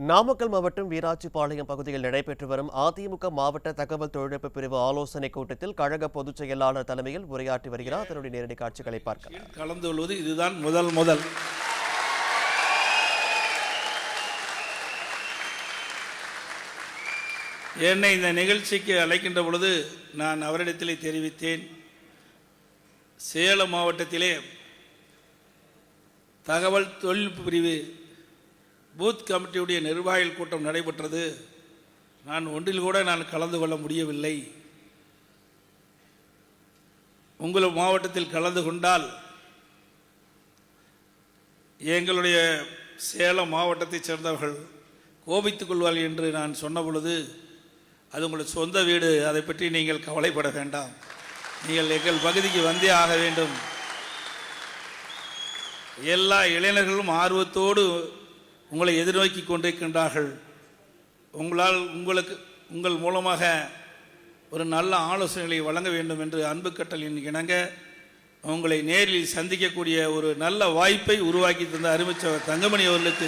நாமக்கல் மாவட்டம் வீராட்சிபாளையம் பகுதியில் நடைபெற்று வரும் அதிமுக மாவட்ட தகவல் தொழில்நுட்ப பிரிவு ஆலோசனைக் கூட்டத்தில் கழக பொதுச் செயலாளர் தலைமையில் உரையாற்றி வருகிறார். அதனுடைய நேரடி காட்சிகளை பார்க்கலாம். கலந்து கொள்வது இதுதான் முதல் என்னை இந்த நிகழ்ச்சிக்கு அழைக்கின்ற பொழுது நான் அவரிடத்திலே தெரிவித்தேன், சேலம் மாவட்டத்திலே தகவல் தொழில்நுட்ப பிரிவு பூத் கமிட்டியுடைய நிர்வாகிகள் கூட்டம் நடைபெற்றது. நான் ஒன்றில் கூட கலந்து கொள்ள முடியவில்லை. உங்கள் மாவட்டத்தில் கலந்து கொண்டால் எங்களுடைய சேலம் மாவட்டத்தைச் சேர்ந்தவர்கள் கோபித்துக் கொள்வார்கள் என்று நான் சொன்ன பொழுது, அது உங்களுடைய சொந்த வீடு, அதை பற்றி நீங்கள் கவலைப்பட வேண்டாம், நீங்கள் எங்கள் பகுதிக்கு வந்தே ஆக வேண்டும். எல்லா இளைஞர்களும் ஆர்வத்தோடு உங்களை எதிர்நோக்கி கொண்டிருக்கின்றார்கள். உங்கள் மூலமாக ஒரு நல்ல ஆலோசனைகளை வழங்க வேண்டும் என்று அன்பு கட்டளையின் இணங்க உங்களை நேரில் சந்திக்கக்கூடிய ஒரு நல்ல வாய்ப்பை உருவாக்கி தந்த அருமைச்சவர் தங்கமணி அவர்களுக்கு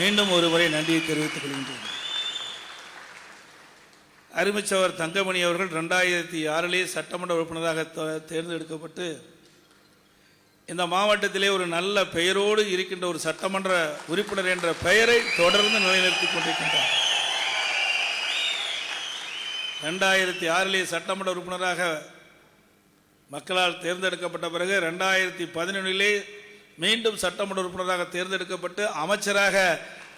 மீண்டும் ஒரு முறை நன்றியை தெரிவித்துக் கொள்கின்றேன். அருமைச்சவர் தங்கமணி அவர்கள் 2006 சட்டமன்ற உறுப்பினராக தேர்ந்தெடுக்கப்பட்டு இந்த மாவட்டத்திலே ஒரு நல்ல பெயரோடு இருக்கின்ற ஒரு சட்டமன்ற உறுப்பினர் என்ற பெயரை தொடர்ந்து நிலைநிறுத்திக் கொண்டிருக்கின்றார். 2006 சட்டமன்ற உறுப்பினராக மக்களால் தேர்ந்தெடுக்கப்பட்ட பிறகு 2011 மீண்டும் சட்டமன்ற உறுப்பினராக தேர்ந்தெடுக்கப்பட்டு அமைச்சராக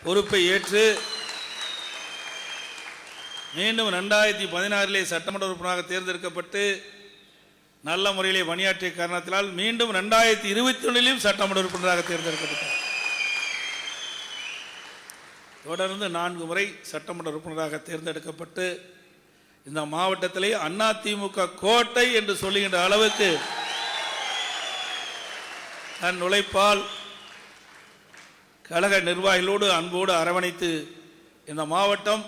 பொறுப்பை ஏற்று மீண்டும் 2016 சட்டமன்ற உறுப்பினராக தேர்ந்தெடுக்கப்பட்டு நல்ல முறையிலே பணியாற்றிய காரணத்தினால் மீண்டும் 2021 சட்டமன்ற உறுப்பினராக தேர்ந்தெடுக்கப்பட்டார். தொடர்ந்து 4 முறை சட்டமன்ற உறுப்பினராக தேர்ந்தெடுக்கப்பட்டு இந்த மாவட்டத்திலே அதிமுக கோட்டை என்று சொல்லுகின்ற அளவுக்கு தன் உழைப்பால் கழக நிர்வாகிகளோடு அன்போடு அரவணைத்து இந்த மாவட்டம்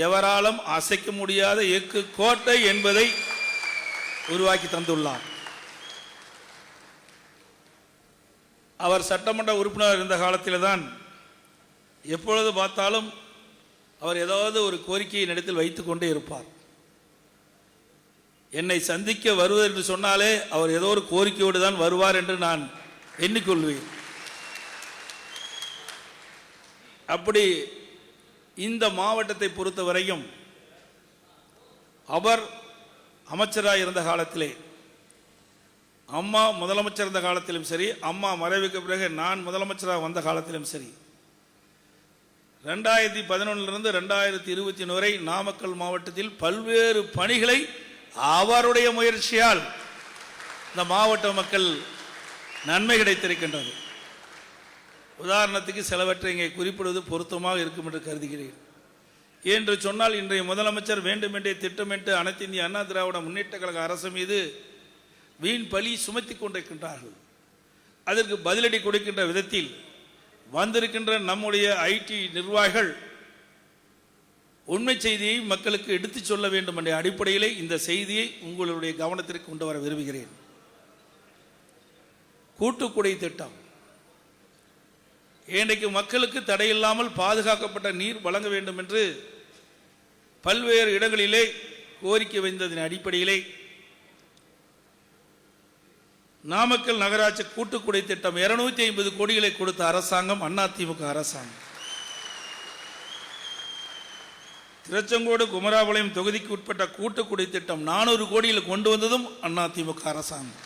எவராலும் அசைக்க முடியாத எக்கு கோட்டை என்பதை உருவாக்கி தந்துள்ளார். அவர் சட்டமன்ற உறுப்பினர் இருந்த காலத்தில் தான் எப்பொழுது பார்த்தாலும் அவர் ஏதாவது ஒரு கோரிக்கையை இடத்தில் வைத்துக் கொண்டே இருப்பார். என்னை சந்திக்க வருவது என்று சொன்னாலே அவர் ஏதோ ஒரு கோரிக்கையோடு தான் வருவார் என்று நான் எண்ணிக்கொள்வேன். அப்படி இந்த மாவட்டத்தை பொறுத்தவரையும் அவர் அமைச்சராக இருந்த காலத்திலே, அம்மா முதலமைச்சர் இருந்த காலத்திலும் சரி, அம்மா மறைவுக்கு பிறகு நான் முதலமைச்சராக வந்த காலத்திலும் சரி, 2011 2021 வரை நாமக்கல் மாவட்டத்தில் பல்வேறு பணிகளை அவருடைய முயற்சியால் இந்த மாவட்ட மக்கள் நன்மை கிடைத்திருக்கின்றது. உதாரணத்துக்கு சிலவற்றை இங்கே குறிப்பிடுவது பொருத்தமாக இருக்கும் என்று கருதுகிறேன். என்று சொன்னால், இன்றைய முதலமைச்சர் வேண்டுமென்றே திட்டமிட்டு அனைத்து இந்திய அண்ணா திராவிட முன்னேற்ற கழக அரசு மீது வீண் பழி சுமத்தி கொண்டிருக்கின்றார்கள். அதற்கு பதிலடி கொடுக்கின்ற விதத்தில் வந்திருக்கின்ற நம்முடைய ஐடி நிர்வாகிகள் உண்மை செய்தியை மக்களுக்கு எடுத்துச் சொல்ல வேண்டும் என்ற அடிப்படையிலே இந்த செய்தியை உங்களுடைய கவனத்திற்கு கொண்டு வர விரும்புகிறேன். கூட்டுக்குடி திட்டம் இன்றைக்கு மக்களுக்கு தடையில்லாமல் பாதுகாக்கப்பட்ட நீர் வழங்க வேண்டும் என்று பல்வேறு இடங்களிலே கோரிக்கை வைத்ததின் அடிப்படையிலே நாமக்கல் நகராட்சி கூட்டுக்குடி திட்டம் 250 கோடிகளை கொடுத்த அரசாங்கம் அதிமுக அரசாங்கம். திருச்செங்கோடு குமராபாளையம் தொகுதிக்கு உட்பட்ட கூட்டுக்குடி திட்டம் 400 கோடியில் கொண்டு வந்ததும் அதிமுக அரசாங்கம்.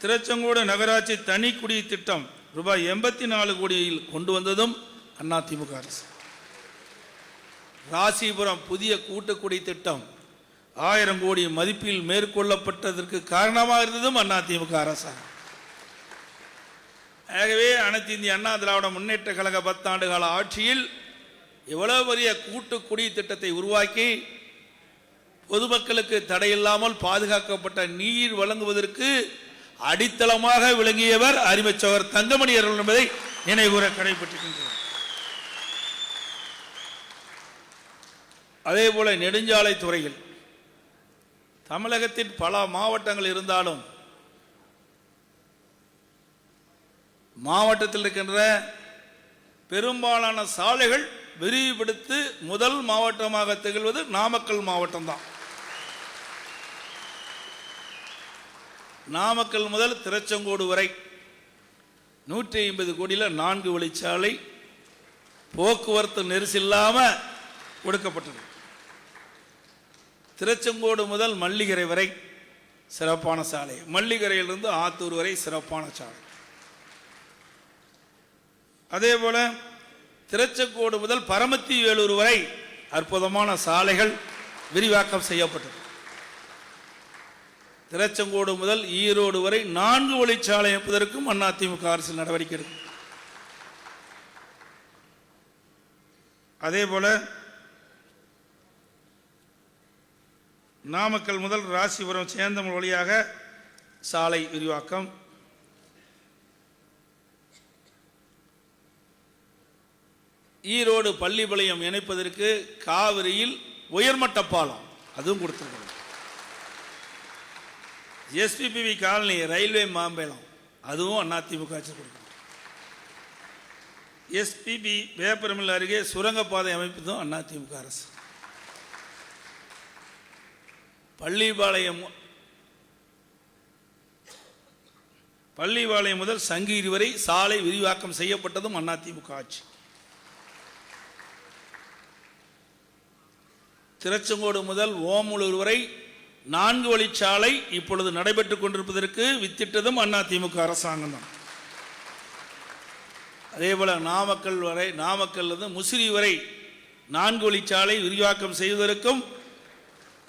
திருச்செங்கோடு நகராட்சி தனி குடி திட்டம் ரூபாய் 84 கோடியில் கொண்டு வந்ததும் அதிமுக அரசு. ராசிபுரம் புதிய கூட்டுக்குடி திட்டம் 1000 கோடி மதிப்பில் மேற்கொள்ளப்பட்டதற்கு காரணமாக இருந்ததும் அதிமுக அரசாங்கம். ஆகவே அனைத்து இந்திய அண்ணா திராவிட முன்னேற்ற கழக 10 ஆண்டு கால ஆட்சியில் எவ்வளவு பெரிய கூட்டுக்குடி திட்டத்தை உருவாக்கி பொதுமக்களுக்கு தடையில்லாமல் பாதுகாக்கப்பட்ட நீர் வழங்குவதற்கு அடித்தளமாக விளங்கியவர் அருமைச்சவர் தங்கமணி அவர்கள் என்பதை நினைவுகூர கடைபிடிக்கின்றனர். அதே போல நெடுஞ்சாலை துறையில் தமிழகத்தின் பல மாவட்டங்கள் இருந்தாலும் மாவட்டத்தில் இருக்கின்ற பெரும்பாலான சாலைகள் விரிவுபடுத்தி முதல் மாவட்டமாக திகழ்வது நாமக்கல் மாவட்டம்தான். நாமக்கல் முதல் திருச்செங்கோடு வரை 150 கோடியில் 4 வழிச்சாலை போக்குவரத்து நெரிசல் இல்லாமல் கொடுக்கப்பட்டது. திருச்செங்கோடு முதல் மல்லிகரை வரை சிறப்பான சாலை, மல்லிகரையிலிருந்து ஆத்தூர் வரை சிறப்பான சாலை. அதே போல திருச்செங்கோடு முதல் பரமத்தி வேலூர் வரை அற்புதமான சாலைகள் விரிவாக்கம் செய்யப்பட்டது. திருச்செங்கோடு முதல் ஈரோடு வரை 4 வழிச்சாலை அமைப்பதற்கும் அதிமுக அரசு நடவடிக்கை எடுக்கும். அதே போல நாமக்கல் முதல் ராசிபுரம் சேந்தமல் வழியாக சாலை விரிவாக்கம். ஈரோடு பள்ளிப்பாளையம் இணைப்பதற்கு காவிரியில் உயர்மட்ட பாலம் அதுவும் கொடுத்திருக்கிறது. எஸ்பிபிவி காலனி ரயில்வே மாம்பழம் அதுவும் அதிமுக ஆட்சி கொடுக்கும். எஸ்பிபி வேப்பரமில் அருகே சுரங்கப்பாதை அமைப்பதும் அதிமுக அரசு. பள்ளிப்பாளையம் முதல் சங்ககிரி வரை சாலை விரிவாக்கம் செய்யப்பட்டதும் அதிமுக ஆட்சி. திருச்செங்கோடு முதல் ஓமலூர் வரை 4 வழிச்சாலை இப்பொழுது நடைபெற்றுக் கொண்டிருப்பதற்கு வித்திட்டதும் அதிமுக அரசாங்கம் தான். அதே போல நாமக்கல் முசிறி வரை 4 வழிச்சாலை விரிவாக்கம் செய்வதற்கும்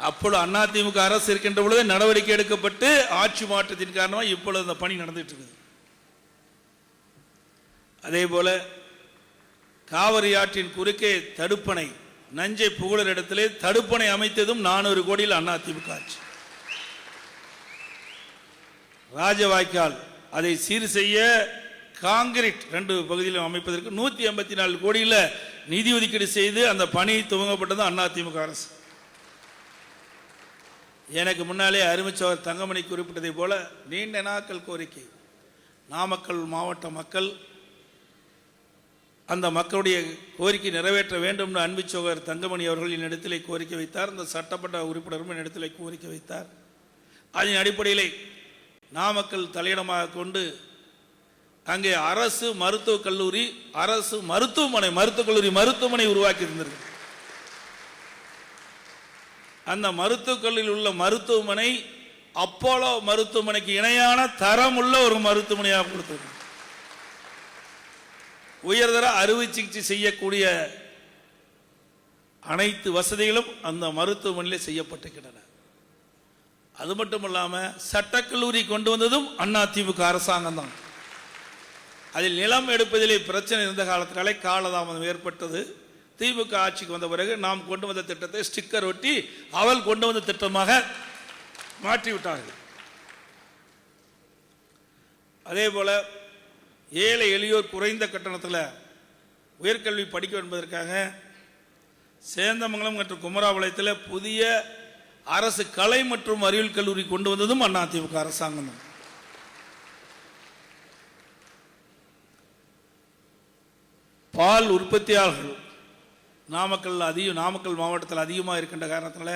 அப்பொழுது அதிமுக அரசு இருக்கின்ற பொழுது நடவடிக்கை எடுக்கப்பட்டு ஆட்சி மாற்றத்தின் காரணமாக இப்பொழுது அந்த பணி நடந்துட்டு இருக்குது. அதே போல காவிரி ஆற்றின் குறுக்கே தடுப்பணை நஞ்சை புகழர் இடத்திலே தடுப்பணை அமைத்ததும் 400 கோடியில் அதிமுக ஆட்சி. ராஜவாய்க்கால் அதை சீர் செய்ய காங்கிரீட் 2 பகுதியிலும் அமைப்பதற்கு 184 கோடியில் நிதி ஒதுக்கீடு செய்து அந்த பணி துவங்கப்பட்டது அதிமுக அரசு. எனக்கு முன்னாலே அருமைச்சவர் தங்கமணி குறிப்பிட்டதை போல நீண்ட நாட்கள் கோரிக்கை நாமக்கல் மாவட்ட மக்கள் அந்த மக்களுடைய கோரிக்கை நிறைவேற்ற வேண்டும் என்று அன்புச்சோகர் தங்கமணி அவர்கள் என்னிடத்திலே கோரிக்கை வைத்தார். அந்த சட்டமன்ற உறுப்பினரும் என்னிடத்திலே கோரிக்கை வைத்தார். அதன் அடிப்படையிலே நாமக்கல் தலையிடமாக கொண்டு அங்கே அரசு மருத்துவக் கல்லூரி அரசு மருத்துவமனை உருவாக்கி இருந்தது. அந்த மருத்துவக் கல்லூரியில் உள்ள மருத்துவமனை அப்போலோ மருத்துவமனைக்கு இணையான தரம் உள்ள ஒரு மருத்துவமனையாக கொடுத்தது. உயர்தர அறுவை சிகிச்சை செய்யக்கூடிய அனைத்து வசதிகளும் அந்த மருத்துவமனையில் செய்யப்பட்டிருக்கின்றன. அது மட்டும் இல்லாமல் சட்டக்கல்லூரி கொண்டு வந்ததும் அதிமுக அரசாங்கம் தான். அதில் நிலம் எடுப்பதிலே பிரச்சனை இருந்த காலத்தினாலே காலதாமதம் ஏற்பட்டது. திமுக ஆட்சிக்கு வந்த பிறகு நாம் கொண்டு வந்த திட்டத்தை ஸ்டிக்கர் ஒட்டி அவள் கொண்டு வந்த திட்டமாக மாற்றிவிட்டார்கள். அதே போல ஏழை எளியோர் குறைந்த கட்டணத்தில் உயர்கல்வி படிக்க என்பதற்காக சேந்தமங்கலம் மற்றும் குமராபாளையத்தில் புதிய அரசு கலை மற்றும் அறிவியல் கல்லூரி கொண்டு வந்ததும் அதிமுக அரசாங்கம் தான். பால் உற்பத்தியாளர்கள் நாமக்கல் மாவட்டத்தில் அதிகமாக இருக்கின்ற காரணத்தினால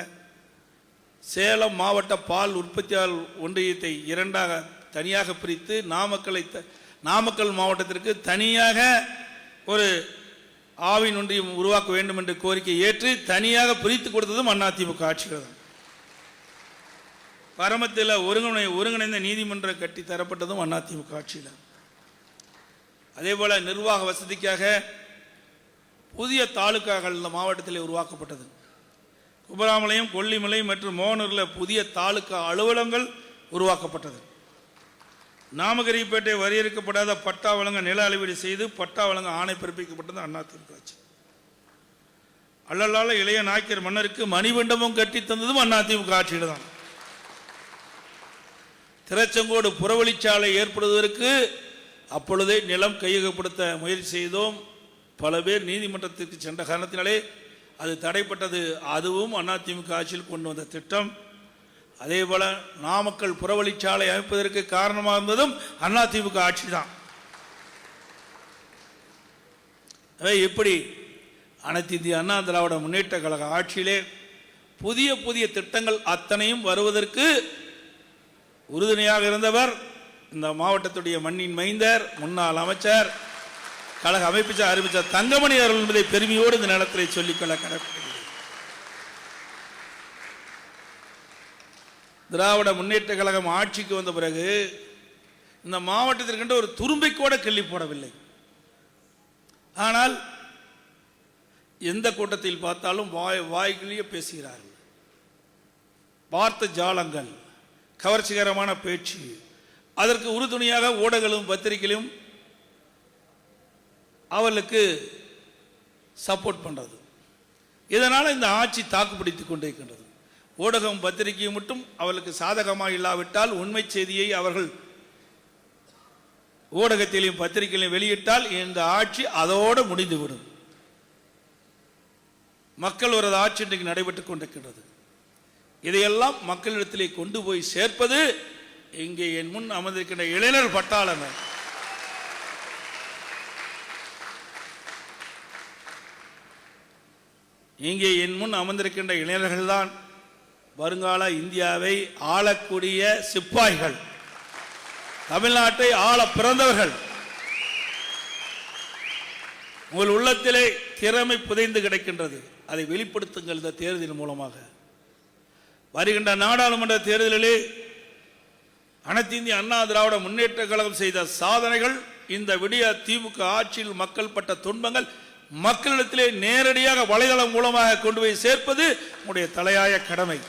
சேலம் மாவட்ட பால் உற்பத்தியாளர் ஒன்றியத்தை 2ஆக தனியாக பிரித்து நாமக்கல் மாவட்டத்திற்கு தனியாக ஒரு ஆவின் ஒன்றியம் உருவாக்க வேண்டும் என்ற கோரிக்கை ஏற்று தனியாக பிரித்து கொடுத்ததும் அதிமுக ஆட்சிகள் தான். பரமத்தில் ஒருங்கிணைந்த நீதிமன்றம் கட்டி தரப்பட்டதும் அதிமுக ஆட்சியில். அதே போல நிர்வாக வசதிக்காக புதிய தாலுக்காக்கள் இந்த மாவட்டத்தில் உருவாக்கப்பட்டது. குமராபாளையம், கொல்லிமலை மற்றும் மோகனூரில் புதிய தாலுக்கா அலுவலகங்கள் உருவாக்கப்பட்டது. நாமகிரிப்பேட்டை வரையறுக்கப்படாத பட்டா வழங்க நில அளவீடு செய்து பட்டா வழங்க ஆணை பிறப்பிக்கப்பட்டது அதிமுக ஆட்சி. அல்லலால இளைய நாயக்கர் மன்னருக்கு மணிமண்டபம் கட்டி தந்ததும் அதிமுக ஆட்சியில் தான். திருச்செங்கோடு புறவழிச்சாலை ஏற்படுவதற்கு அப்பொழுதே நிலம் கையகப்படுத்த முயற்சி செய்தோம். பல பேர் நீதிமன்றத்திற்கு சென்ற காரணத்தினாலே அது தடைப்பட்டது. அதுவும் அதிமுக ஆட்சியில் கொண்டு வந்த திட்டம். அதே போல நாமக்கல் புறவழிச்சாலை அமைப்பதற்கு காரணமாக இருந்ததும் அதிமுக ஆட்சி தான். எப்படி அனைத்து இந்திய அண்ணா திராவிட முன்னேற்ற கழக ஆட்சியிலே புதிய புதிய திட்டங்கள் அத்தனையும் வருவதற்கு உறுதுணையாக இருந்தவர் இந்த மாவட்டத்துடைய மண்ணின் மைந்தர், முன்னாள் அமைச்சர், கழக அறிவிச்ச தங்கமணி அவர்கள் என்பதை பெருமையோடு இந்த நேரத்தில் சொல்லிக்கொள்ள கடமைப்படுகிறேன். திராவிட முன்னேற்ற கழகம் ஆட்சிக்கு வந்த பிறகு இந்த மாவட்டத்திற்கென்று ஒரு துரும்பை கூட கிள்ளி போடவில்லை. ஆனால் எந்த கூட்டத்தில் பார்த்தாலும் வாய்களையே பேசுகிறார்கள். வார்த்தை ஜாலங்கள், கவர்ச்சிகரமான பேச்சு, அதற்கு உறுதுணையாக ஊடகங்களும் பத்திரிகைகளும் அவர்களுக்கு சப்போர்ட் பண்றது. இதனால் இந்த ஆட்சி தாக்குப்பிடித்துக் கொண்டிருக்கின்றது. ஊடகம் பத்திரிகையும் மட்டும் அவர்களுக்கு சாதகமாக இல்லாவிட்டால் உண்மை செய்தியை அவர்கள் ஊடகத்திலையும் பத்திரிகையிலும் வெளியிட்டால் இந்த ஆட்சி அதோடு முடிந்துவிடும். மக்கள் ஒரு ஆட்சி இன்றைக்கு நடைபெற்றுக் கொண்டிருக்கின்றது. இதையெல்லாம் மக்களிடத்திலே கொண்டு போய் சேர்ப்பது இங்கே என் முன் அமர்ந்திருக்கின்ற இளைஞர் பட்டாளங்கள். இங்கே என் முன் அமர்ந்திருக்கின்ற இளைஞர்கள் தான் வருங்கால இந்தியாவை ஆளக்கூடிய சிப்பாய்கள், தமிழ்நாட்டை ஆள பிறந்தவர்கள். உங்கள் உள்ளத்திலே திறமை புதைந்து கிடக்கின்றது, அதை வெளிப்படுத்துங்கள். இந்த தேர்தல் மூலமாக வருகின்ற நாடாளுமன்ற தேர்தலிலே அனைத்து இந்திய அண்ணா திராவிட முன்னேற்ற கழகம் செய்த சாதனைகள், இந்த விடிய திமுக ஆட்சியில் மக்கள் பட்ட துன்பங்கள் மக்களிடத்திலே நேரடியாக வலைதளம் மூலமாக கொண்டு போய் சேர்ப்பது உங்களுடைய தலையாய கடமை.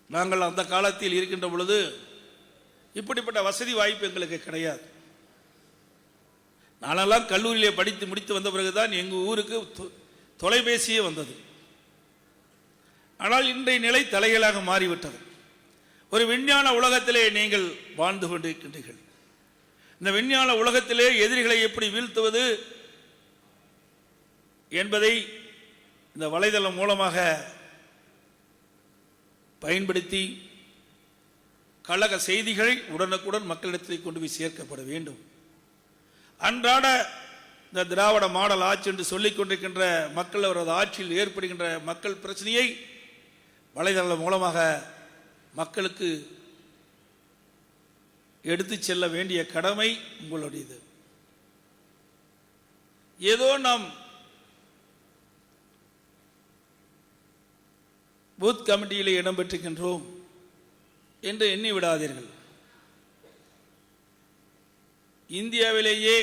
நாங்கள் அந்த காலத்தில் இருக்கின்ற பொழுது இப்படிப்பட்ட வசதி வாய்ப்பு எங்களுக்கு கிடையாது. நானெல்லாம் கல்லூரியிலே படித்து முடித்து வந்த பிறகுதான் எங்கள் ஊருக்கு தொலைபேசியே வந்தது. ஆனால் இன்றைய நிலை தலைகளாக மாறிவிட்டது. ஒரு விஞ்ஞான உலகத்திலே நீங்கள் வாழ்ந்து கொண்டிருக்கின்றீர்கள். இந்த விஞ்ஞான உலகத்திலே எதிரிகளை எப்படி வீழ்த்துவது என்பதை இந்த வலைதளம் மூலமாக பயன்படுத்தி கழக செய்திகள் உடனுக்குடன் மக்களிடத்தில் கொண்டு போய் சேர்க்கப்பட வேண்டும். அன்றாட இந்த திராவிட மாடல் ஆட்சி என்று சொல்லிக் கொண்டிருக்கின்ற மக்கள் அவரது ஆட்சியில் ஏற்படுகின்ற மக்கள் பிரச்சனையை வலைதளம் மூலமாக மக்களுக்கு எடுத்து செல்ல வேண்டிய கடமை உங்களுடையது. ஏதோ நாம் பூத் கமிட்டியிலே இடம்பெற்றிருக்கின்றோம் என்று எண்ணி விடாதீர்கள். இந்தியாவிலேயே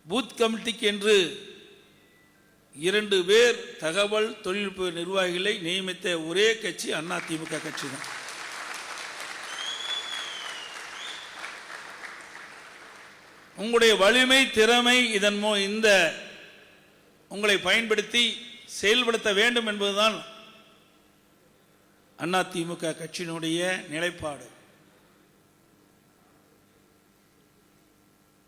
பூத் கமிட்டிக்கு என்று 2 பேர் தகவல் தொழில்நுட்ப நிர்வாகிகளை நியமித்த ஒரே கட்சி அதிமுக கட்சி தான். உங்களுடைய வலிமை, திறமை இதன் இந்த உங்களை பயன்படுத்தி செயல்படுத்த வேண்டும் என்பதுதான் அதிமுக கட்சியினுடைய நிலைப்பாடு.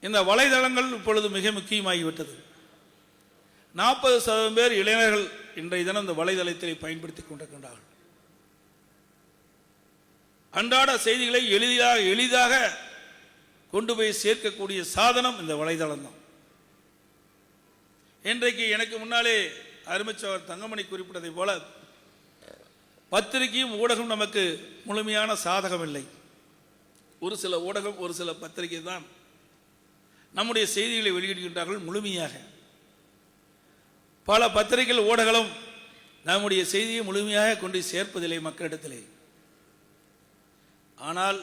இந்த வலைதளங்கள் இப்பொழுது மிக முக்கியமாகிவிட்டது. 40% பேர் இளைஞர்கள் இன்றைய தினம் இந்த வலைதளத்தை பயன்படுத்திக் கொண்டிருக்கின்றார்கள். அன்றாட செய்திகளை எளிதாக கொண்டு போய் சேர்க்கக்கூடிய சாதனம் இந்த வலைதளம் தான். இன்றைக்கு எனக்கு முன்னாலே அருமைச்சவர் தங்கமணி குறிப்பிட்டதை போல பத்திரிகையும் ஊடகம் நமக்கு முழுமையான சாதகம் இல்லை. ஒரு சில ஊடகம், ஒரு சில பத்திரிகை தான் நம்முடைய செய்திகளை வெளியிடுகின்றார்கள் முழுமையாக. பல பத்திரிகைகள் ஊடகங்களும் நம்முடைய செய்தியை முழுமையாக கொண்டு சேர்ப்பதில்லை மக்களிடத்திலே. ஆனால்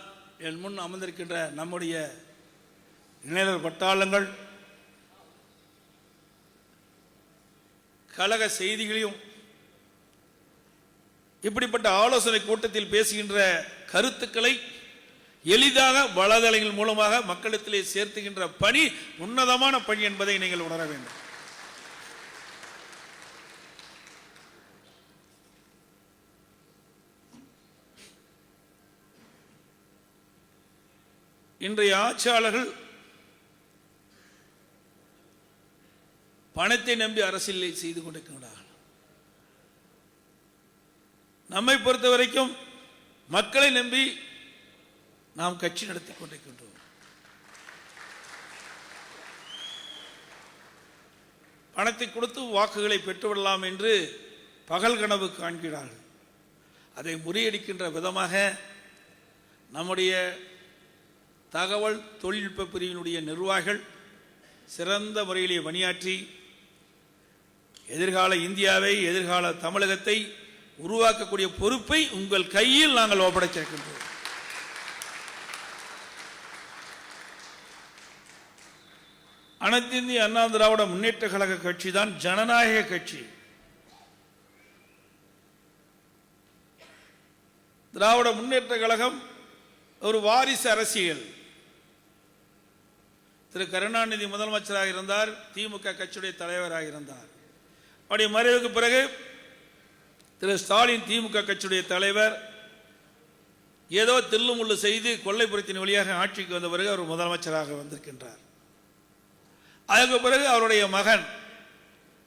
என் முன் அமர்ந்திருக்கின்ற நம்முடைய இளைஞர் பட்டாளங்கள் கழக செய்திகளையும் இப்படிப்பட்ட ஆலோசனை கூட்டத்தில் பேசுகின்ற கருத்துக்களை எளிதாக வலைதளங்கள் மூலமாக மக்களிடத்திலே சேர்த்துகின்ற பணி உன்னதமான பணி என்பதை நீங்கள் உணர வேண்டும். இன்றைய ஆட்சியாளர்கள் பணத்தை நம்பி அரசியலை செய்து கொண்டிருக்கிறார்கள். நம்மை பொறுத்த வரைக்கும் மக்களை நம்பி நாம் கட்சி நடத்தி கொண்டிருக்கின்றோம். பணத்தை கொடுத்து வாக்குகளை பெற்றுவிடலாம் என்று பகல் கனவு காண்கிறார்கள். அதை முறியடிக்கின்ற விதமாக நம்முடைய தகவல் தொழில்நுட்ப பிரிவினுடைய நிர்வாகிகள் சிறந்த முறையிலே பணியாற்றி எதிர்கால இந்தியாவை, எதிர்கால தமிழகத்தை உருவாக்கக்கூடிய பொறுப்பை உங்கள் கையில் நாங்கள் ஒப்படைச்சிருக்கின்றோம். அனைத்து இந்திய அண்ணா திராவிட முன்னேற்ற கழக கட்சி தான் ஜனநாயக கட்சி. திராவிட முன்னேற்ற கழகம் ஒரு வாரிசு அரசியல். திரு கருணாநிதி முதலமைச்சராக இருந்தார், திமுக கட்சியுடைய தலைவராக இருந்தார். அவருடைய மறைவுக்கு பிறகு திரு ஸ்டாலின் திமுக கட்சியுடைய தலைவர் ஏதோ தில்லுமுள்ளு செய்து கொல்லைப்புறத்தின் வழியாக ஆட்சிக்கு வந்த பிறகு அவர் முதலமைச்சராக வந்திருக்கின்றார். அதற்கு பிறகு அவருடைய மகன்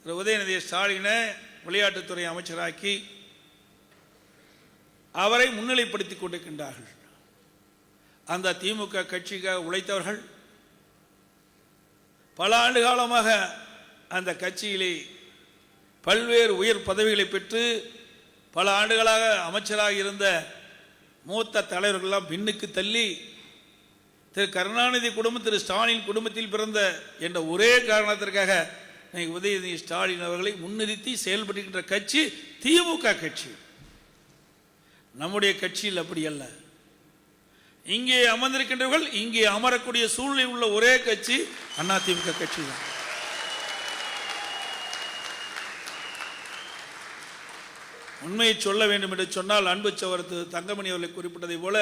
திரு உதயநிதி ஸ்டாலினை விளையாட்டுத்துறை அமைச்சராக்கி அவரை முன்னிலைப்படுத்திக் கொண்டிருக்கின்றார்கள். அந்த திமுக கட்சிக்காக உழைத்தவர்கள் பல ஆண்டு காலமாக அந்த கட்சியிலே பல்வேறு உயர் பதவிகளை பெற்று பல ஆண்டுகளாக அமைச்சராக இருந்த மூத்த தலைவர்களெல்லாம் பின்னுக்கு தள்ளி திரு கருணாநிதி குடும்பம் திரு ஸ்டாலின் குடும்பத்தில் பிறந்த என்ற ஒரே காரணத்திற்காக உதயநிதி ஸ்டாலின் அவர்களை முன்னிறுத்தி செயல்படுகின்ற கட்சி திமுக கட்சி. நம்முடைய கட்சியில் அப்படி அல்ல. இங்கே அமர்ந்திருக்கின்றவர்கள் இங்கே அமரக்கூடிய சூழ்நிலை உள்ள ஒரே கட்சி அதிமுக கட்சி தான். உண்மையை சொல்ல வேண்டும் என்று சொன்னால் அன்பு சகோதரர் தங்கமணி அவர்களை குறிப்பிட்டதை போல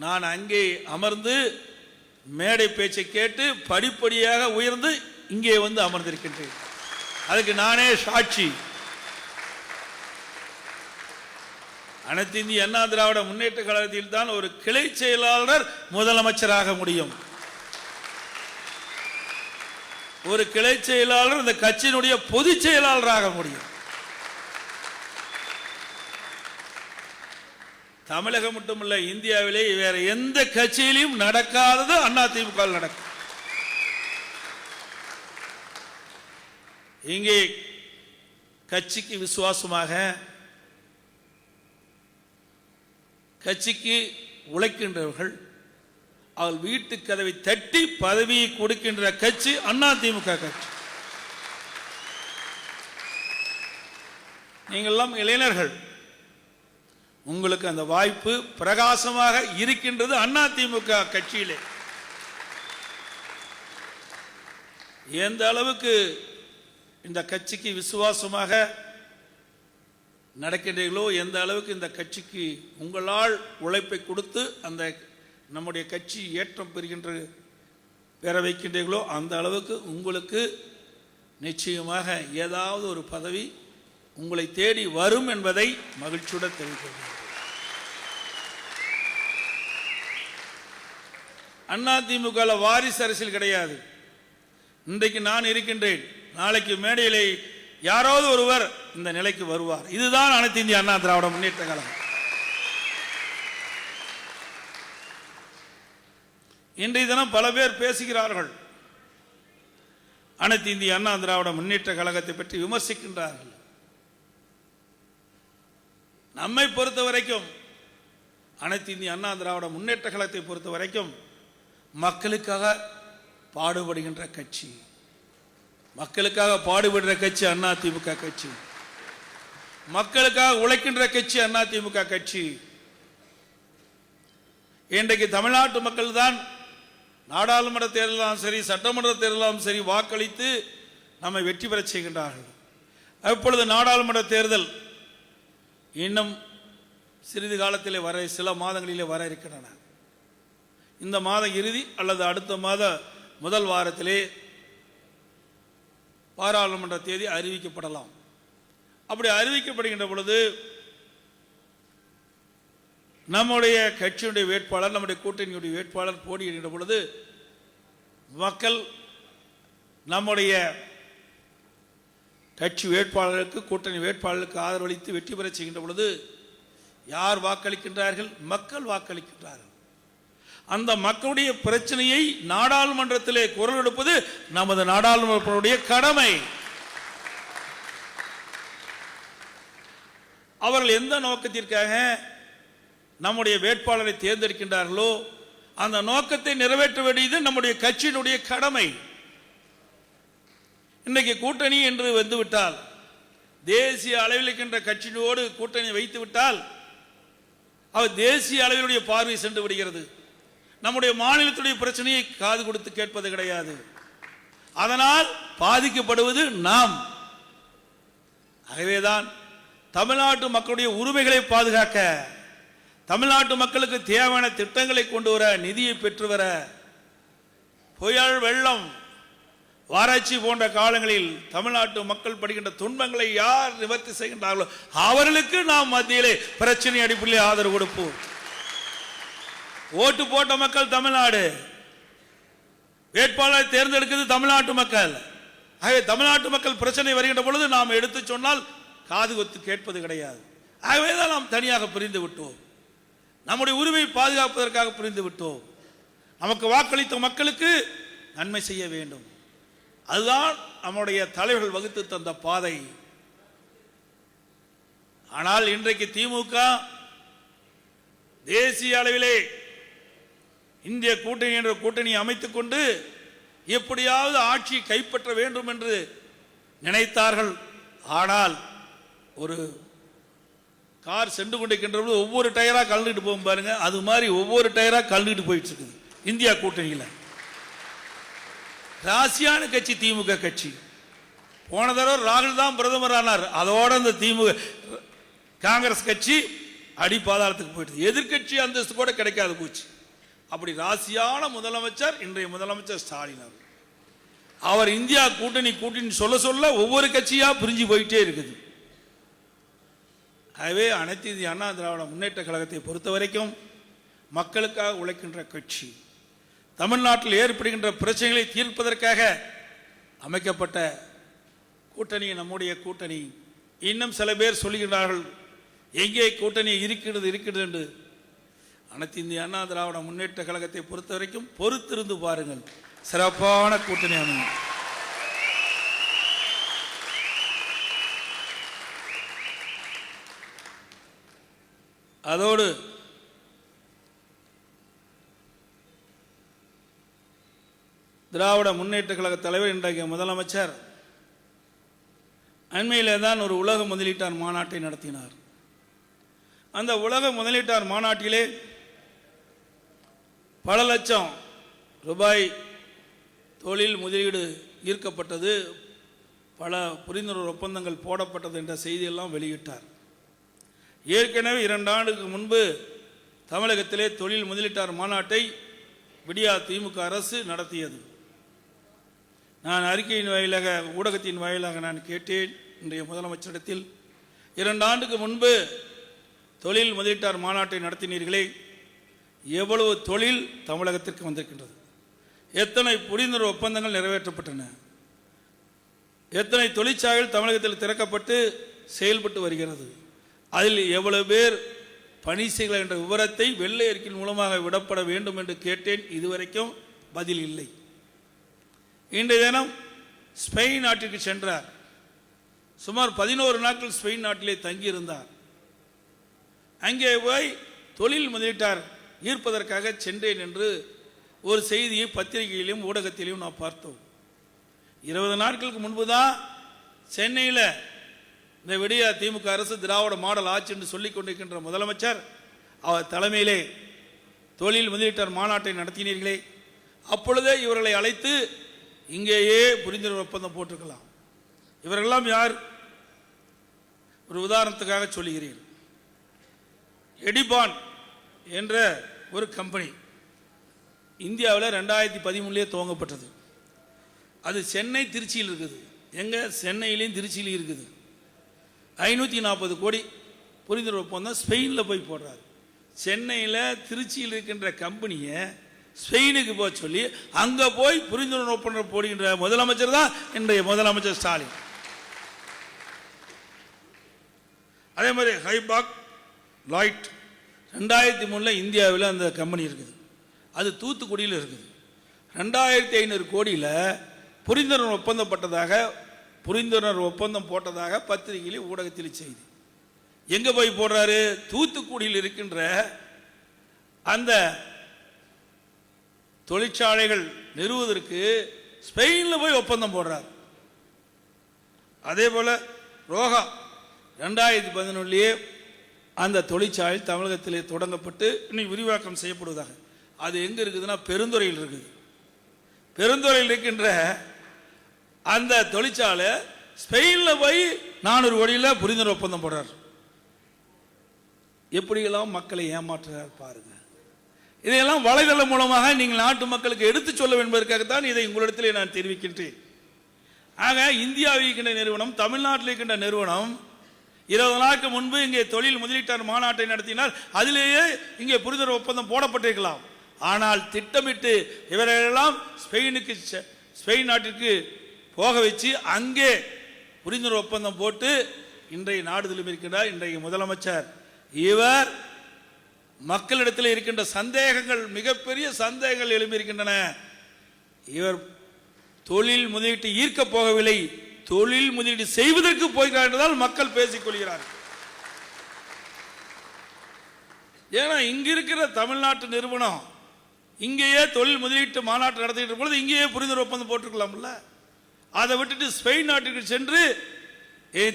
நான் அங்கே அமர்ந்து மேடை பேச்சை கேட்டு படிப்படியாக உயர்ந்து இங்கே வந்து அமர்ந்திருக்கின்றேன். அதுக்கு நானே சாட்சி. அனைத்து இந்திய அண்ணா திராவிட முன்னேற்ற கழகத்தில் தான் ஒரு கிளை செயலாளர் முதலமைச்சராக முடியும். ஒரு கிளை செயலாளர் இந்த கட்சியினுடைய பொதுச் செயலாளராக முடியும். தமிழகம் மட்டுமல்ல, இந்தியாவிலே வேற எந்த கட்சியிலும் நடக்காதது அதிமுக நடக்கும். இங்கே கட்சிக்கு விசுவாசமாக கட்சிக்கு உழைக்கின்றவர்கள் அவள் வீட்டு கதவை தட்டி பதவியை கொடுக்கின்ற கட்சி அதிமுக கட்சி. நீங்கள்லாம் இளைஞர்கள், உங்களுக்கு அந்த வாய்ப்பு பிரகாசமாக இருக்கின்றது அதிமுக கட்சியிலே. எந்த அளவுக்கு இந்த கட்சிக்கு விசுவாசமாக நடக்கின்றீர்களோ, எந்த அளவுக்கு இந்த கட்சிக்கு உங்களால் உழைப்பை கொடுத்து அந்த நம்முடைய கட்சி ஏற்றம் பெற வைக்கின்றீர்களோ, அந்த அளவுக்கு உங்களுக்கு நிச்சயமாக ஏதாவது ஒரு பதவி உங்களை தேடி வரும் என்பதை மகிழ்ச்சியுடன் தெரிவிக்கிறேன். அதிமுக வாரிசு அரசியல் கிடையாது. இன்றைக்கு நான் இருக்கின்றேன், நாளைக்கு மேடையிலே யாராவது ஒருவர் இந்த நிலைக்கு வருவார். இதுதான் அனைத்து இந்திய அண்ணா திராவிட முன்னேற்ற கழகம். இன்றைய தினம் பல பேர் பேசுகிறார்கள், அனைத்து இந்திய அண்ணா திராவிட முன்னேற்ற கழகத்தை பற்றி விமர்சிக்கின்றார்கள். நம்மை பொறுத்த வரைக்கும், அனைத்து இந்திய அண்ணா திராவிட முன்னேற்ற கழகத்தை பொறுத்த வரைக்கும் மக்களுக்காக பாடுபடுகின்ற கட்சி, மக்களுக்காக பாடுபடுகிற கட்சி அதிமுக கட்சி, மக்களுக்காக உழைக்கின்ற கட்சி அதிமுக கட்சி. இன்றைக்கு தமிழ்நாட்டு மக்கள் தான் நாடாளுமன்ற தேர்தலும் சரி, சட்டமன்ற தேர்தலும் சரி வாக்களித்து நம்மை வெற்றி பெற செய்கின்றார்கள். அப்பொழுது நாடாளுமன்ற தேர்தல் இன்னும் சிறிது காலத்திலே வர, சில மாதங்களிலே வர இருக்கின்றன. இந்த மாத இறுதி அல்லது அடுத்த மாத முதல் வாரத்திலே பாராளுமன்ற தேதி அறிவிக்கப்படலாம். அப்படி அறிவிக்கப்படுகின்ற பொழுது நம்முடைய கட்சியுடைய வேட்பாளர், நம்முடைய கூட்டணியுடைய வேட்பாளர் போட்டியிடுகின்ற பொழுது மக்கள் நம்முடைய கட்சி வேட்பாளருக்கு, கூட்டணி வேட்பாளருக்கு ஆதரவளித்து வெற்றி பெற செய்கின்ற பொழுது யார் வாக்களிக்கின்றார்கள்? மக்கள் வாக்களிக்கின்றார்கள். அந்த மக்களுடைய பிரச்சனையை நாடாளுமன்றத்திலே குரல் எடுப்பது நமது நாடாளுமன்றத்தினுடைய கடமை. அவர்கள் எந்த நோக்கத்திற்காக நம்முடைய வேட்பாளரை தேர்ந்தெடுக்கின்றார்களோ அந்த நோக்கத்தை நிறைவேற்ற வேண்டியது நம்முடைய கட்சியினுடைய கடமை. இன்றைக்கு கூட்டணி என்று வந்துவிட்டால், தேசிய அளவில் இருக்கின்ற கட்சியோடு கூட்டணி வைத்து விட்டால் அவர் தேசிய அளவிலுடைய பார்வை சென்று விடுகிறது. நம்முடைய மாநிலத்துடைய பிரச்சனையை காது கொடுத்து கேட்பது கிடையாது. அதனால் பாதிக்கப்படுவது நாம். ஆகவேதான் தமிழ்நாட்டு மக்களுடைய உரிமைகளை பாதுகாக்க, தமிழ்நாட்டு மக்களுக்கு தேவையான திட்டங்களை கொண்டு வர, நிதியை பெற்று வர, புயல், வெள்ளம், வறட்சி போன்ற காலங்களில் தமிழ்நாட்டு மக்கள் படுகின்ற துன்பங்களை யார் நிவர்த்தி செய்கின்றார்களோ அவர்களுக்கு நாம் மத்தியிலே பிரச்சனை அடிப்படையில் ஆதரவு கொடுப்போம். ஓட்டு போட்ட மக்கள் தமிழ்நாடு, வேட்பாளரை தேர்ந்தெடுக்கிறது தமிழ்நாட்டு மக்கள். ஆகவே தமிழ்நாட்டு மக்கள் பிரச்சனை வருகின்ற பொழுது நாம் எடுத்து சொன்னால் காது கொத்து கேட்பது கிடையாது. ஆகவேதான் நாம் தனியாக பிரிந்து விட்டோம். நம்முடைய உரிமையை பாதுகாப்பதற்காக பிரிந்து விட்டோம். நமக்கு வாக்களித்த மக்களுக்கு நன்மை செய்ய வேண்டும். அதுதான் நம்முடைய தலைவர்கள் வகுத்து தந்த பாதை. ஆனால் இன்றைக்கு திமுக தேசிய அளவிலே இந்திய கூட்டணி என்ற கூட்டணி அமைத்துக் கொண்டு எப்படியாவது ஆட்சியை கைப்பற்ற வேண்டும் என்று நினைத்தார்கள். ஆனால் ஒரு கார் சென்று கொண்டிருக்கின்ற ஒவ்வொரு டயரா கலந்துட்டு போகும் பாருங்க, அது மாதிரி ஒவ்வொரு டயரா கலந்துட்டு போயிட்டு இருக்குது இந்தியா கூட்டணியில். ராசியான கட்சி திமுக கட்சி. போன தடவை ராகுல் தான் பிரதமர் ஆனார், அதோட இந்த திமுக காங்கிரஸ் கட்சி அடி பாதாளத்துக்கு போயிட்டு எதிர்கட்சி அந்தஸ்து கூட கிடைக்காது போச்சு. அப்படி ராசியான முதலமைச்சர் இன்றைய முதலமைச்சர் ஸ்டாலின் அவர். அவர் இந்தியா கூட்டணி கூட்டணி சொல்ல சொல்ல ஒவ்வொரு கட்சியா பிரிஞ்சு போயிட்டே இருக்குது. ஆகவே அனைத்து இந்திய அண்ணா திராவிட முன்னேற்ற கழகத்தை பொறுத்த வரைக்கும் மக்களுக்காக உழைக்கின்ற கட்சி, தமிழ்நாட்டில் ஏற்படுகின்ற பிரச்சனைகளை தீர்ப்பதற்காக அமைக்கப்பட்ட கூட்டணி நம்முடைய கூட்டணி. இன்னும் சில பேர் சொல்லுகிறார்கள் எங்கே கூட்டணி இருக்கிறது என்று. அனைத்து இந்திய அண்ணா திராவிட முன்னேற்ற கழகத்தை பொறுத்த வரைக்கும் பொறுத்திருந்து பாருங்கள், சிறப்பான கூட்டணி அமையும். அதோடு திராவிட முன்னேற்ற கழக தலைவர் இன்றைய முதலமைச்சர் அண்மையிலே தான் ஒரு உலக முதலீட்டாளர் மாநாட்டை நடத்தினார். அந்த உலக முதலீட்டாளர் மாநாட்டிலே பல லட்சம் ரூபாய் தொழில் முதலீடு ஈர்க்கப்பட்டது, பல புரிந்துணர்வு ஒப்பந்தங்கள் போடப்பட்டது என்ற செய்தியெல்லாம் வெளியிட்டார். ஏற்கனவே 2 ஆண்டுக்கு முன்பு தமிழகத்திலே தொழில் முதலீட்டாளர் மாநாட்டை விடியா திமுக அரசு நடத்தியது. நான் அறிக்கையின் வாயிலாக, ஊடகத்தின் வாயிலாக நான் கேட்டேன் இன்றைய முதலமைச்சரிடத்தில், 2 ஆண்டுக்கு முன்பு தொழில் முதலீட்டாளர் மாநாட்டை நடத்தினீர்களே, எவ்வளவு தொழில் தமிழகத்திற்கு வந்திருக்கின்றது, எத்தனை புரிந்துணர்வு ஒப்பந்தங்கள் நிறைவேற்றப்பட்டன, எத்தனை தொழிற்சாலைகள் தமிழகத்தில் திறக்கப்பட்டு செயல்பட்டு வருகிறது, அதில் எவ்வளவு பேர் பணி செய்கிறார் என்ற விவரத்தை வெள்ளை அறிக்கையின் மூலமாக விடப்பட வேண்டும் என்று கேட்டேன். இதுவரைக்கும் பதில் இல்லை. இன்றைய தினம் ஸ்பெயின் நாட்டிற்கு சென்றார். சுமார் 11 நாட்கள் ஸ்பெயின் நாட்டிலே தங்கியிருந்தார். அங்கே போய் தொழில் முதலீட்டார் ஈர்ப்பதற்காக சென்றேன் என்று ஒரு செய்தியை பத்திரிகையிலும் ஊடகத்திலும் நான் பார்த்தோம். 20 நாட்களுக்கு முன்பு தான் சென்னையில் இந்த விடியா திமுக அரசு திராவிட மாடல் ஆட்சி என்று சொல்லிக் கொண்டிருக்கின்ற முதலமைச்சர் அவர் தலைமையிலே தொழில் முதலீட்டாளர் மாநாட்டை நடத்தினீர்களே, அப்பொழுதே இவர்களை அழைத்து இங்கேயே புரிந்துணர்வு ஒப்பந்தம் போட்டிருக்கலாம். இவர்களெல்லாம் யார்? ஒரு உதாரணத்துக்காக சொல்லுகிறேன். எடிபான் என்ற ஒரு கம்பெனி இந்தியாவில் 2013 துவங்கப்பட்டது. அது சென்னை திருச்சியில் இருக்குது. எங்க? சென்னையிலையும் திருச்சியிலையும் இருக்குது. 540 கோடி புரிந்துணர்வு ஒப்பந்தம் ஸ்பெயினில் போய் போடுறாரு. சென்னையில் திருச்சியில் இருக்கின்ற கம்பெனியை ஸ்பெயினுக்கு போக சொல்லி அங்கே போய் புரிந்துணர்வு ஒப்பந்தம் போடுகின்ற முதலமைச்சர் தான் இன்றைய முதலமைச்சர் ஸ்டாலின். அதே மாதிரி ஹைபாக் லாய்ட் 2003 இந்தியாவில் அந்த கம்பெனி இருக்குது. அது தூத்துக்குடியில் இருக்குது. 2500 கோடியில் புரிந்துணர்வு ஒப்பந்தம் போட்டதாக பத்திரிகையில் ஊடகத்தில் செய்தி. எங்க போய் போடுறாரு? தூத்துக்குடியில் இருக்கின்ற அந்த தொழிற்சாலைகள் நிறுவுவதற்கு ஸ்பெயினில் போய் ஒப்பந்தம் போடுறார். அதே போல ரோகா 2011 அந்த தொழிற்சாலை தமிழகத்திலே தொடங்கப்பட்டு இன்னும் விரிவாக்கம் செய்யப்படுவதாக. அது எங்க இருக்குதுன்னா பெருந்துறையில் இருக்குது. பெருந்துறையில் இருக்கின்ற அந்த தொழிற்சாலை ஸ்பெயினில் போய் 400 கோடியில் புரிந்துணர்வு ஒப்பந்தம் போடுறார். எப்படியெல்லாம் மக்களை ஏமாற்றுறார் பாருங்க. இதையெல்லாம் வலைதளம் மூலமாக நீங்கள் நாட்டு மக்களுக்கு எடுத்து சொல்ல வேண்டும் என்பதற்காகத்தான் இதை உங்களிடத்தில் நான் தெரிவிக்கின்றேன். ஆக இந்தியாவில் இருக்கின்ற நிறுவனம், தமிழ்நாட்டில் இருக்கின்ற நிறுவனம் 20 நாளுக்கு முன்பு இங்கே தொழில் முதலீட்டாளர் மாநாட்டை நடத்தினால் அதிலேயே இங்கே புரிந்துணர்வு ஒப்பந்தம் போடப்பட்டிருக்கலாம். ஆனால் திட்டமிட்டு இவரெல்லாம் ஸ்பெயின் நாட்டிற்கு போக வச்சு அங்கே புரிந்துணர்வு ஒப்பந்தம் போட்டு இன்றைய நாடுதலும் இருக்கின்றார் இன்றைய முதலமைச்சர். இவர் மக்களிடத்தில் இருக்கின்ற சந்தேகங்கள், மிகப்பெரிய சந்தேகங்கள் எழும்பியிருக்கின்றன. இவர் தொழில் முதலீட்டு ஈர்க்க போகவில்லை, தொழில் முதலீடு செய்வதற்கு போகிறார் என்றால் மக்கள் பேசிக் கொள்கிறார்கள். ஏன்னா இங்க இருக்கிற தமிழ்நாட்டு நிறுவனம் இங்கேயே தொழில் முதலீட்டு மாநாட்டு நடத்திட்டு பொழுது இங்கேயே புரிந்துணர்வு ஒப்பந்தம் போட்டிருக்கலாம்ல. அதை விட்டுட்டு ஸ்பெயின் நாட்டுக்கு சென்று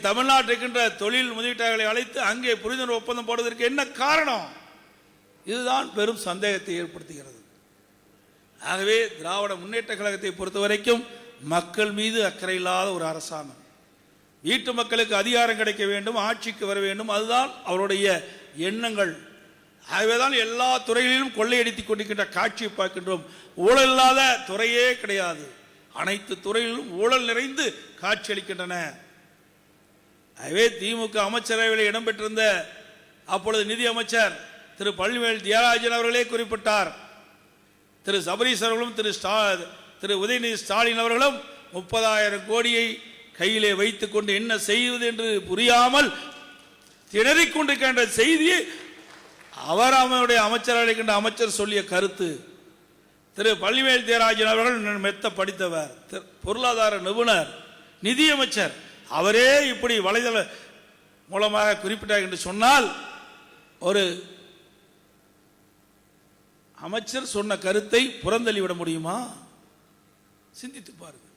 தமிழ்நாட்டில் இருக்கின்ற தொழில் முதலீட்டாளர்களை அழைத்து அங்கே புரிந்துணர்வு ஒப்பந்தம் போடுவதற்கு என்ன காரணம்? இதுதான் பெரும் சந்தேகத்தை ஏற்படுத்துகிறது. ஆகவே திராவிட முன்னேற்ற கழகத்தை பொறுத்தவரைக்கும் மக்கள் மீது அக்கறை இல்லாத ஒரு அரசாங்கம். வீட்டு மக்களுக்கு அதிகாரம் கிடைக்க வேண்டும், ஆட்சிக்கு வர வேண்டும், அதுதான் அவருடைய எண்ணங்கள். ஆகவேதான் எல்லா துறைகளிலும் கொள்ளையடித்துக் கொண்டிருக்கின்ற காட்சியை பார்க்கின்றோம். ஊழல் இல்லாத துறையே கிடையாது. அனைத்து துறைகளிலும் ஊழல் நிறைந்து காட்சியளிக்கின்றன. ஆகவே திமுக அமைச்சரவையில் இடம்பெற்றிருந்த அப்பொழுது நிதி அமைச்சர் திரு பழனிவேல் தியாகராஜன் அவர்களே குறிப்பிட்டார். திரு சபரீஸ் அவர்களும் திரு உதயநிதி ஸ்டாலின் அவர்களும் 30,000 கோடியை கையிலே வைத்துக் கொண்டு என்ன செய்வது என்று புரியாமல் திணறிக் கொண்டிருக்கின்ற செய்தியை அவருடைய அமைச்சர் அமைச்சர் சொல்லிய கருத்து. திரு பழனிவேல் தியாகராஜன் அவர்கள் மெத்த படித்தவர், பொருளாதார நிபுணர், நிதியமைச்சர். அவரே இப்படி வலைதள மூலமாக குறிப்பிட்டார் என்று சொன்னால் ஒரு அமைச்சர் சொன்ன கருத்தை புறந்தள்ளிவிட முடியுமா? சிந்தித்து பாருங்கள்.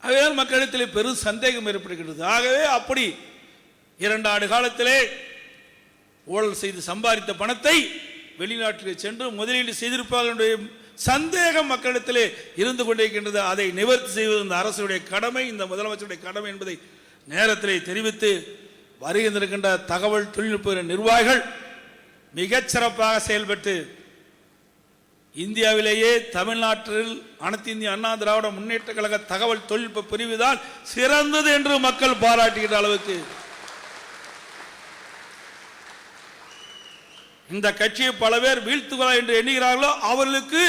ஆகவே மக்களிடத்தில் பெரும் சந்தேகம் ஏற்படுகிறது. ஆகவே அப்படி 2 ஆண்டு காலத்திலே ஊழல் செய்து சம்பாதித்த பணத்தை வெளிநாட்டிலே சென்று முதலீடு செய்திருப்பார்கள் சந்தேகம் மக்களிடத்திலே இருந்து கொண்டிருக்கின்றது. அதை நிவர்த்தி செய்வது இந்த அரசுடைய கடமை, இந்த முதலமைச்சருடைய கடமை என்பதை நேரத்திலே தெரிவித்து வருகின்ற தகவல் தொழில்நுட்ப நிர்வாகிகள் மிகச்சிறப்பாக செயல்பட்டு இந்தியாவிலேயே தமிழ்நாட்டில் அனைத்து இந்திய அண்ணா திராவிட முன்னேற்ற கழக தகவல் தொழில்நுட்ப பிரிவுதான் சிறந்தது என்று மக்கள் பாராட்டுகின்ற அளவுக்கு இந்த கட்சியை பல பேர் வீழ்த்துகிறார் என்று எண்ணுகிறார்களோ அவர்களுக்கு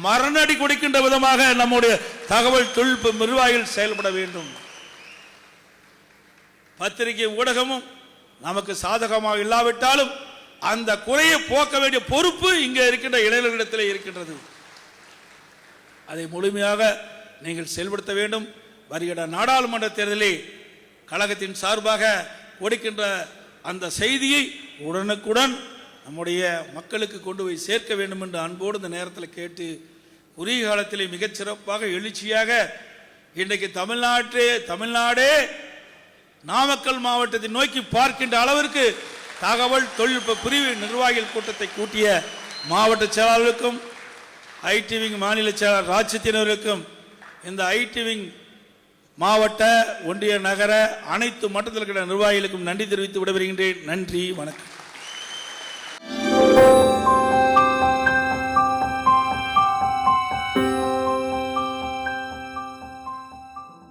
மரணடி கொடுக்கின்ற விதமாக நம்முடைய தகவல் தொழில்நுட்ப நிர்வாகிகள் செயல்பட வேண்டும். பத்திரிகை ஊடகமும் நமக்கு சாதகமாக இல்லாவிட்டாலும் அந்த குறையை போக்க வேண்டிய பொறுப்பு இங்கே இருக்கின்ற இளைஞர்களிடத்தில் இருக்கின்றது. அதை முழுமையாக நீங்கள் செயல்படுத்த வேண்டும். வருகிற நாடாளுமன்ற தேர்தலில் கழகத்தின் சார்பாக கொடுக்கின்ற அந்த செய்தியை உடனுக்குடன் நம்முடைய மக்களுக்கு கொண்டு போய் சேர்க்க வேண்டும் என்று அன்போடு இந்த நேரத்தில் கேட்டு, குறுகிய காலத்திலே மிகச்சிறப்பாக எழுச்சியாக இன்றைக்கு தமிழ்நாடே நாமக்கல் மாவட்டத்தை நோக்கி பார்க்கின்ற அளவிற்கு தகவல் தொழில்நுட்ப பிரிவு நிர்வாகிகள் கூட்டத்தை கூட்டிய மாவட்ட செயலாளர்களுக்கும் ஐடி விங் மாநில செயலாளர் ராஜ்சத்தியனவர்களுக்கும் இந்த ஐடி விங் மாவட்ட ஒன்றிய நகர அனைத்து மட்டத்தில் இருக்கிற நிர்வாகிகளுக்கும் நன்றி தெரிவித்து விடைபெறுகின்றேன். நன்றி, வணக்கம்.